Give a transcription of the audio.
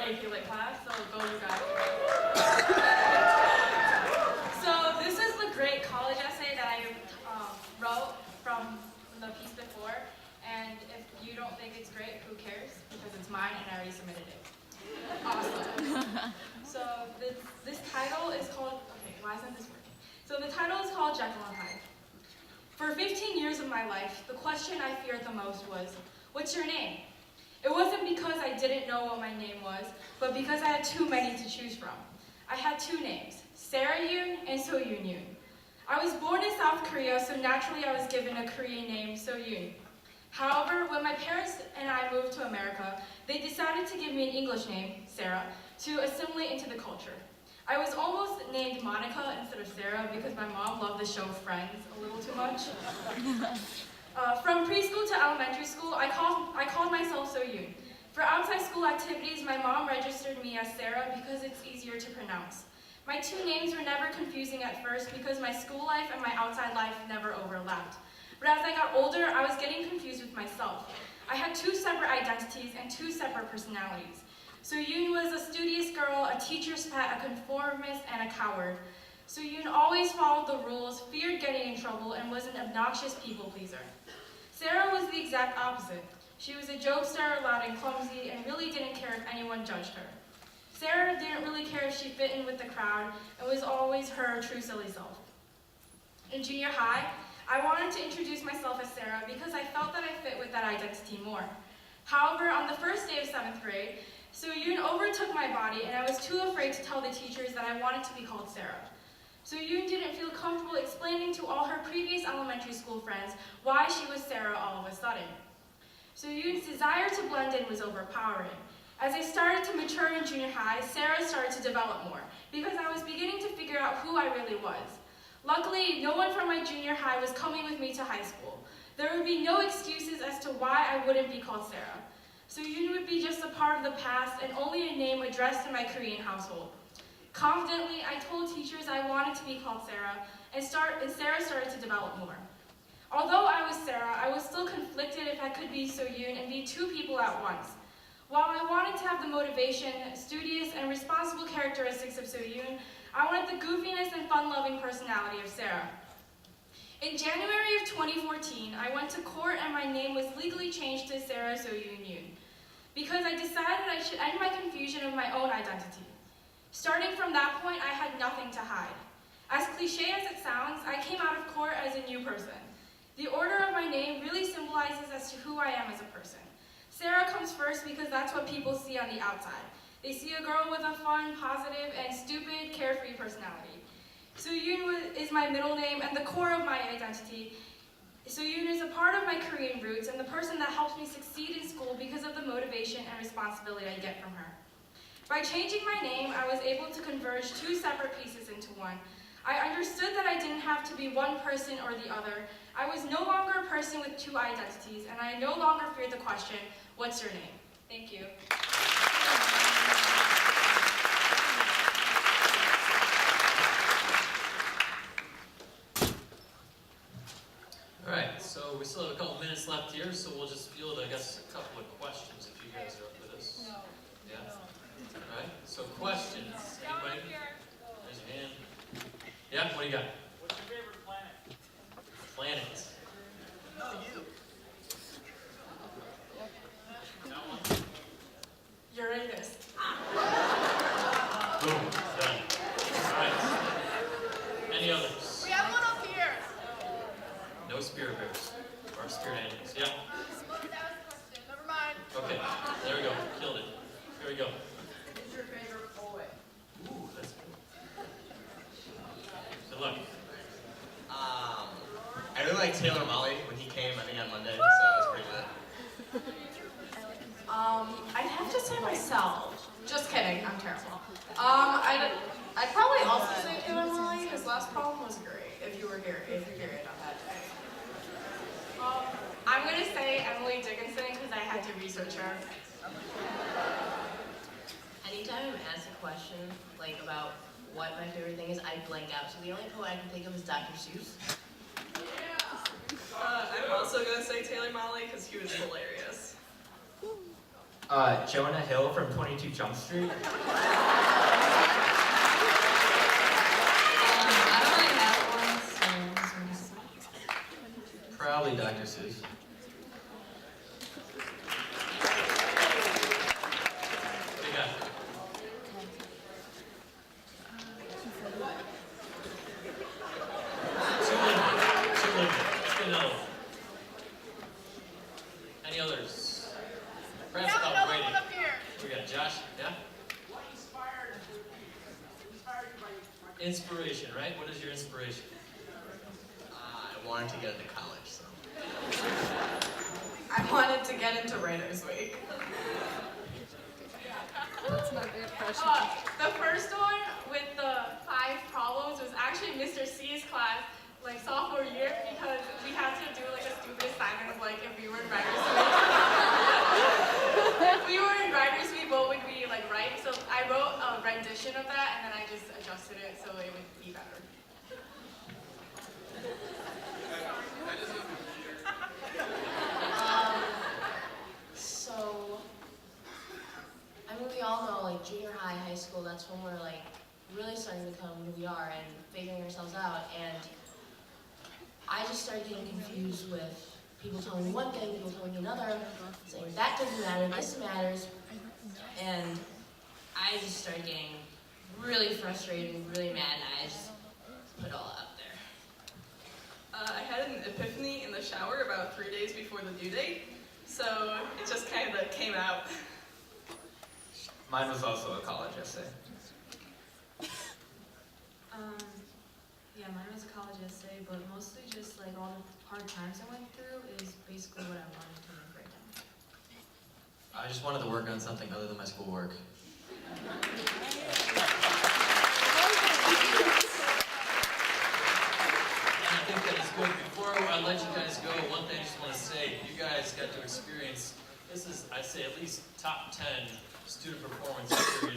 AP Lit class, so go you guys. So this is the great college essay that I wrote from the piece before, and if you don't think it's great, who cares? Because it's mine and I already submitted it. Awesome. So this title is called, okay, why isn't this working? So the title is called Jekyll and Hyde. For 15 years of my life, the question I feared the most was, what's your name? It wasn't because I didn't know what my name was, but because I had too many to choose from. I had two names, Sarah Yoon and So Yoon Yoon. I was born in South Korea, so naturally I was given a Korean name, So Yoon. However, when my parents and I moved to America, they decided to give me an English name, Sarah, to assimilate into the culture. I was almost named Monica instead of Sarah because my mom loved the show Friends a little too much. From preschool to elementary school, I called myself So Yoon. For outside school activities, my mom registered me as Sarah because it's easier to pronounce. My two names were never confusing at first because my school life and my outside life never overlapped. But as I got older, I was getting confused with myself. I had two separate identities and two separate personalities. So Yoon was a studious girl, a teacher's pet, a conformist, and a coward. So Yoon always followed the rules, feared getting in trouble, and was an obnoxious people pleaser. Sarah was the exact opposite. She was a jokester, loud and clumsy, and really didn't care if anyone judged her. Sarah didn't really care if she fit in with the crowd, and was always her true silly self. In junior high, I wanted to introduce myself as Sarah because I felt that I fit with that identity more. However, on the first day of 7th grade, So Yoon overtook my body, and I was too afraid to tell the teachers that I wanted to be called Sarah. So Yoon didn't feel comfortable explaining to all her previous elementary school friends why she was Sarah all of a sudden. So Yoon's desire to blend in was overpowering. As I started to mature in junior high, Sarah started to develop more, because I was beginning to figure out who I really was. Luckily, no one from my junior high was coming with me to high school. There would be no excuses as to why I wouldn't be called Sarah. So Yoon would be just a part of the past and only a name addressed in my Korean household. Confidently, I told teachers I wanted to be called Sarah, and Sarah started to develop more. Although I was Sarah, I was still conflicted if I could be So Yoon and be two people at once. While I wanted to have the motivation, studious, and responsible characteristics of So Yoon, I wanted the goofiness and fun-loving personality of Sarah. In January of 2014, I went to court and my name was legally changed to Sarah So Yoon Yoon, because I decided I should end my confusion of my own identity. Starting from that point, I had nothing to hide. As cliche as it sounds, I came out of court as a new person. The order of my name really symbolizes as to who I am as a person. Sarah comes first because that's what people see on the outside. They see a girl with a fun, positive, and stupid, carefree personality. So Yoon is my middle name and the core of my identity. So Yoon is a part of my Korean roots and the person that helps me succeed in school because of the motivation and responsibility I get from her. By changing my name, I was able to converge two separate pieces into one. I understood that I didn't have to be one person or the other. I was no longer a person with two identities, and I no longer feared the question, what's your name? Thank you. All right, so we still have a couple minutes left here, so we'll just field, I guess, a couple of questions if you guys are up for this. No. Yeah? All right, so questions. Anybody? Raise your hand. Yeah, what do you got? What's your favorite planet? Planets. No, you. That one? Uranus. Boom. Done. All right. Any others? We have one up here. No spirit bears. Or spirit animals. Yeah. That was the question. Never mind. Okay. There we go. Killed it. Here we go. Who's your favorite poet? Ooh, that's good. Good luck. I really like Taylor Molly when he came, I think on Monday, so it was pretty lit. I'd have to say myself. Just kidding, I'm terrible. I'd probably also say Taylor Molly. His last poem was great. If you're here on that day. I'm gonna say Emily Dickinson because I had to research her. Anytime I'm asked a question like about what my favorite thing is, I blank out. So the only poet I can think of is Dr. Seuss. I'm also going to say Taylor Molly because he was hilarious. Jonah Hill from 22 Jump Street. I don't really have one, so this one's Probably Dr. Seuss. What do you got? Too limited. Let's get another one. Any others? Perhaps Now without another waiting. one up here. We got Josh, yeah? What inspired you by Inspiration, right? What is your inspiration? I wanted to get into college, so. I wanted to get into Writers Week. The first one with the 5 problems was actually Mr. C's class, like sophomore year, because we had to do like a stupid assignment of like if we were in Writers Week. If we were in Writers Week, what would we like write? So I wrote a rendition of that, and then I just adjusted it so it would be better. So, I mean, we all know, like, junior high, high school, that's when we're, like, really starting to become who we are and figuring ourselves out. And I just started getting confused with people telling me one thing, people telling me another, saying that doesn't matter, this matters. And I just started getting really frustrated and really mad, and I just put it all out there. I had an epiphany in the shower about 3 days before the due date, so it just kind of came out. Mine was also a college essay. Yeah, mine was a college essay, but mostly just like all the hard times I went through is basically what I wanted to write down. I just wanted to work on something other than my schoolwork. And I think that is good. Before I let you guys go, one thing I just want to say, you guys got to experience, this is, I'd say, at least top 10 student performance experience